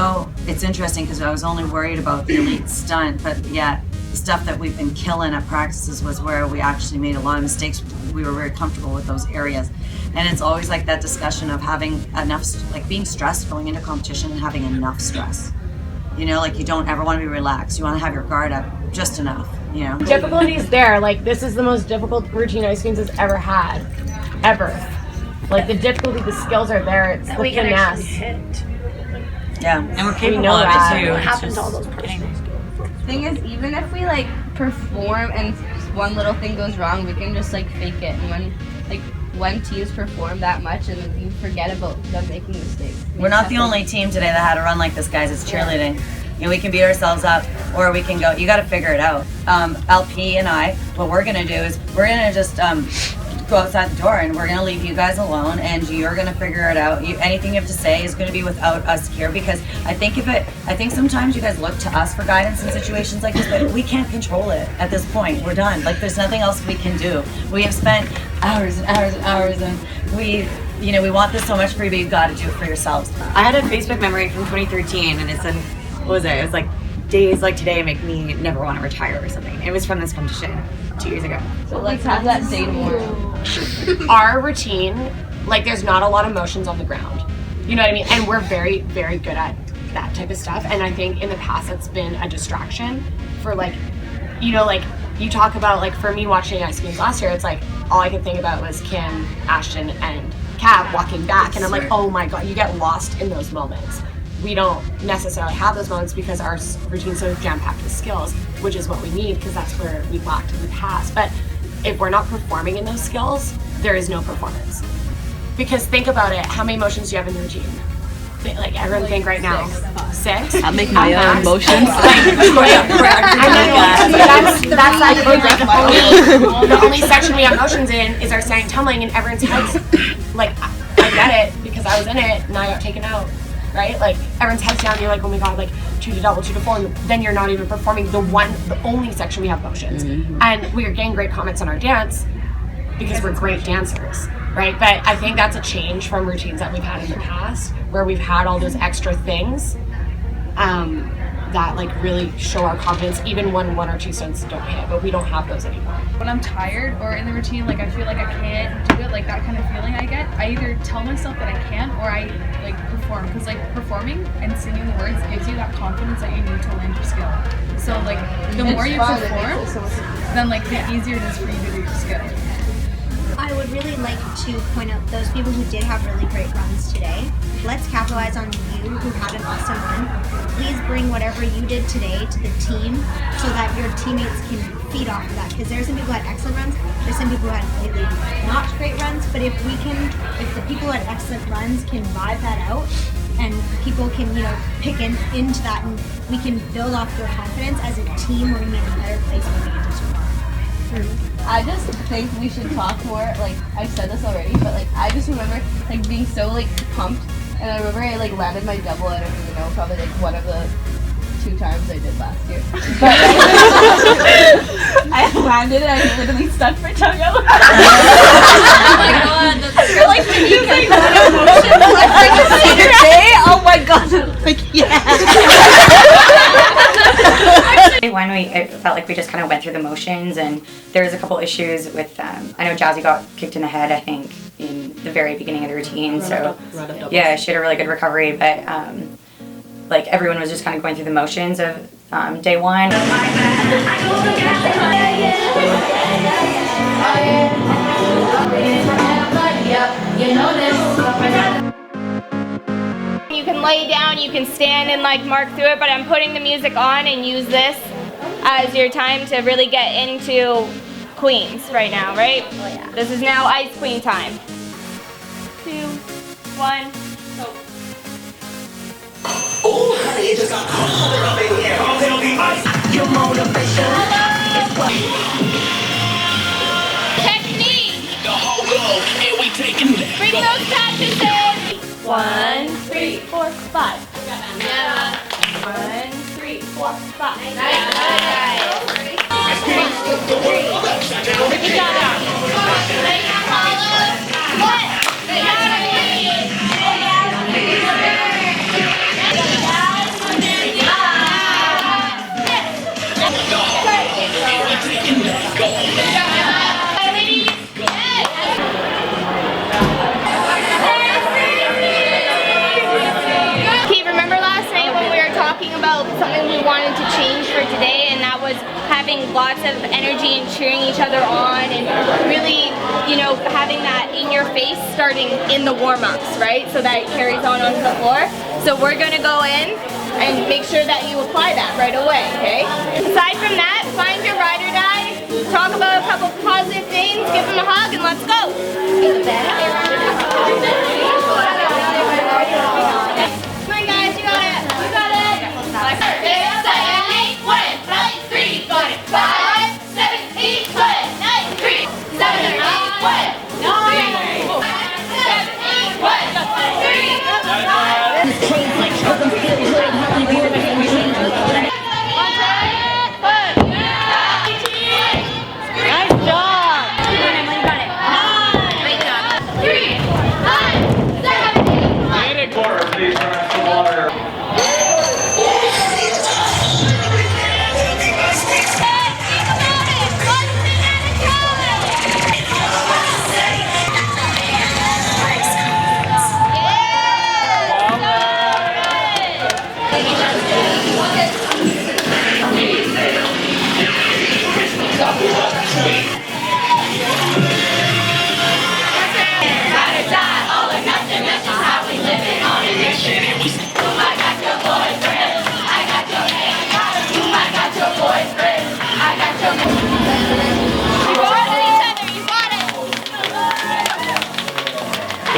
know, it's interesting because I was only worried about the elite stunt, but yet the stuff that we've been killing at practices was where we actually made a lot of mistakes. We were very comfortable with those areas. And it's always like that discussion of having enough, like being stressed going into competition and having enough stress. You know, like you don't ever want to be relaxed. You want to have your guard up just enough, you know. Difficulty's there. Like, this is the most difficult routine Ice Queens has ever had. Ever. Like, the difficulty, the skills are there. It's the finesse. Yeah. And we're capable of it too. What happens to all those personal skills? Thing is, even if we like perform and one little thing goes wrong, we can just like fake it. And when teams perform that much and then you forget about them making mistakes. We're not the only team today that had a run like this, guys. It's cheerleading. You know, we can beat ourselves up, or we can go, you got to figure it out. LP and I, what we're going to do is we're going to just go outside the door and we're going to leave you guys alone and you're going to figure it out. Anything you have to say is going to be without us here, because I think sometimes you guys look to us for guidance in situations like this, but we can't control it at this point. We're done. Like, there's nothing else we can do. We have spent hours and hours and hours, and we want this so much for you, but you've got to do it for yourselves. I had a Facebook memory from 2013, and it said, what was it? It was like, days like today make me never want to retire or something. It was from this competition 2 years ago. So let's have that day tomorrow. Our routine, like, there's not a lot of motions on the ground. You know what I mean? And we're very, very good at that type of stuff. And I think in the past it's been a distraction for, like, you know, like, you talk about, like, for me watching Ice Queens last year, it's like all I could think about was Kim, Ashton, and Kat walking back. And I'm like, oh my God, you get lost in those moments. We don't necessarily have those moments because our routine's so jam-packed with skills, which is what we need because that's where we've lacked in the past. But if we're not performing in those skills, there is no performance. Because think about it, how many motions do you have in the routine? Like, everyone think right now. Six? I'll make my own motions. That's like, for example, the only section we have motions in is our standing tumbling, and everyone's heads, like, I get it because I was in it and I got taken out. Right? Like, everyone's heads down, you're like, oh my God, like 2 to double, 2 to 4, and then you're not even performing the only section we have motions. And we are getting great comments on our dance because we're great dancers, right? But I think that's a change from routines that we've had in the past, where we've had all those extra things that like really show our confidence, even when 1 or 2 stunts don't hit, but we don't have those anymore. When I'm tired or in the routine, like I feel like I can't do it, like that kind of feeling I get, I either tell myself that I can't or I like perform, because like performing and singing the words gives you that confidence that you need to land your skill. So like the more you perform, then like the easier it is for you to do your skill. I would really like to point out those people who did have really great runs today. Let's capitalize on you who had an awesome run. Please bring whatever you did today to the team so that your teammates can feed off of that. Because there's some people who had excellent runs, there's some people who had really not great runs, but if the people who had excellent runs can vibe that out, and people can, you know, pick into that, and we can build off their confidence as a team, we're going to be in a better place when we get to tomorrow. I just think we should talk more, like, I said this already, but like, I just remember like being so like pumped, and I remember I like landed my double, I don't even know, probably like one of the 2 times I did last year. But I landed and I literally stuck for chugga. Oh my God, you're like making like one emotion left day. Oh my God, like When it felt like we just kind of went through the motions, and there was a couple issues with, I know Jazzy got kicked in the head, I think, in the very beginning of the routine, so yeah, she had a really good recovery, but like everyone was just kind of going through the motions of day one. You can lay down, you can stand and like mark through it, but I'm putting the music on and use this as your time to really get into queens right now, right? Oh, yeah. This is now Ice Queen time. 2, 1, go. Oh, honey, it just got colder up in here. I'll tell the ice. Your motivation is what. Technique. The whole goal, and we taking that. Bring those practices. 1, 3, 4, 5. Yeah. 1, 3, 4, 5. Nice. Good job. giving lots of energy and cheering each other on, and really, you know, having that in your face starting in the warm-ups, right? So that it carries on onto the floor. So we're gonna go in and make sure that you apply that right away, okay? Aside from that, find your ride or die, talk about a couple positive things, give them a hug, and let's go. Come on guys, you got it. You got it. 3, 5, 7, 8, 9, 3, 7, 8, 9, 7, 8,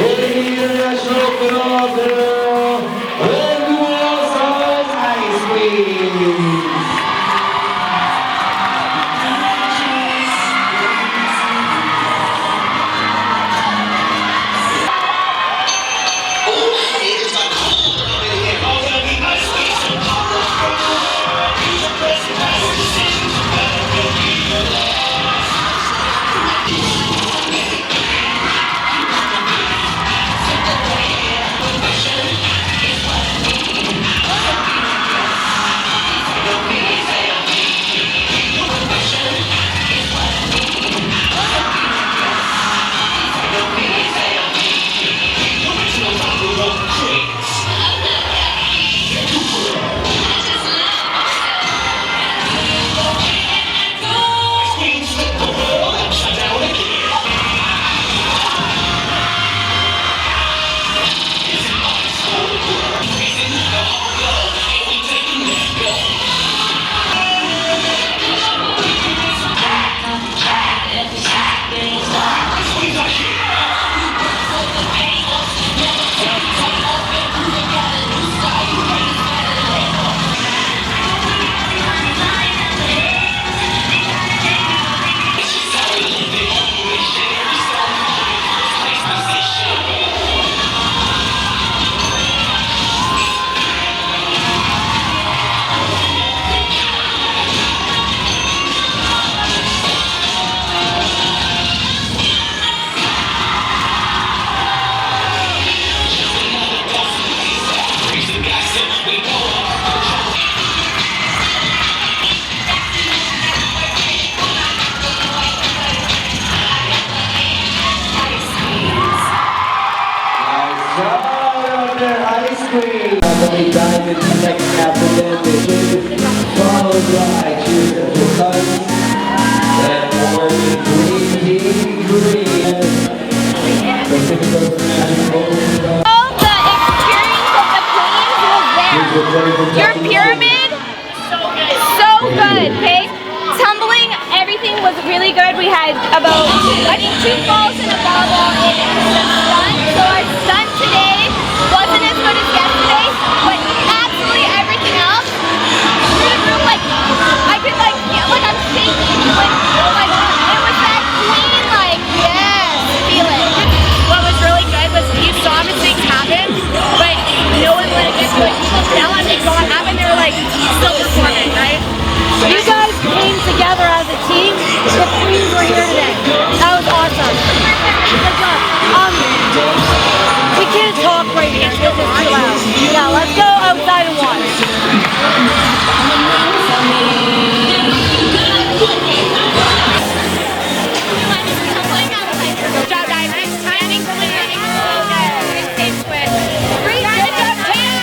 International Phenomenal Bellevue Allstars Ice Queens. Diamond second after them, followed by Cheerleading Team, then Oregon Green Team Green. The experience of the queens was there. Your pyramid, so good, okay? Tumbling, everything was really good. We had about, I think, 2 falls and a volleyball in stunt. So our stunt today wasn't as good as yesterday, but absolutely everything else. Through the room, like, I could, like, feel like I'm shaking. Like, it was that clean, like, yes, feel it. What was really good was you saw mistakes happen, but no one let it get to it. People fell and they got up and they were, like, still performing, right? You guys came together as a team. The queens were here today. That was awesome. Good job. We can't talk right here because it's too loud. Yeah, let's go outside and watch. Good job, guys. Nice timing. Same switch. Great job, Tina.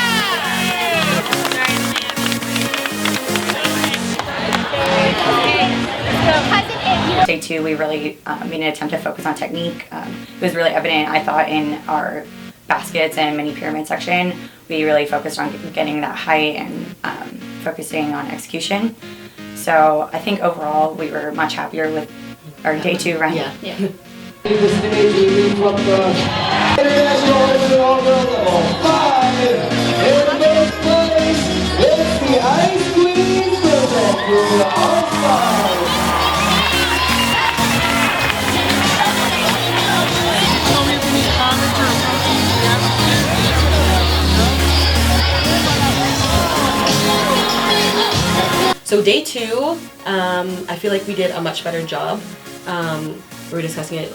two, we really made an attempt to focus on technique. It was really evident, I thought, in our baskets and mini pyramid section. We really focused on getting that height and focusing on execution. So I think overall we were much happier with our day two run. Yeah. The stage leading from the International Level 5. In first place, it's the Ice Queens from the Allstars. So day two, I feel like we did a much better job. We were discussing it,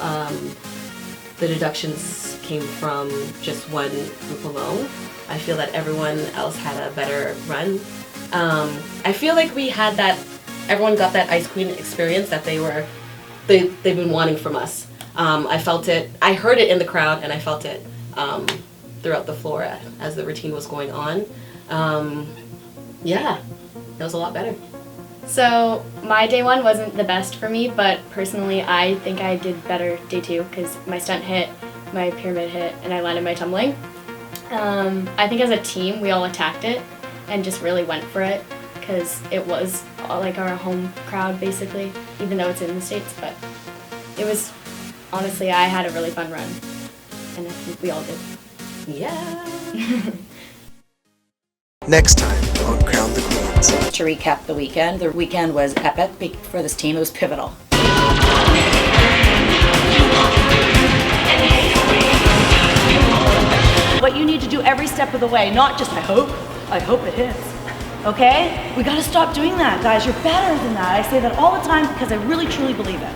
the deductions came from just one group alone. I feel that everyone else had a better run. I feel like we had that, everyone got that Ice Queen experience that they've been wanting from us. I felt it, I heard it in the crowd, and I felt it throughout the floor as the routine was going on. Yeah, it was a lot better. So my day one wasn't the best for me, but personally I think I did better day two because my stunt hit, my pyramid hit, and I landed my tumbling. I think as a team we all attacked it and just really went for it because it was like our home crowd basically, even though it's in the States, but it was, honestly, I had a really fun run and I think we all did. Yeah. Next time on Crown the Queens. To recap the weekend was epic for this team. It was pivotal. What you need to do every step of the way, not just I hope it hits. Okay? We gotta stop doing that, guys. You're better than that. I say that all the time because I really truly believe it.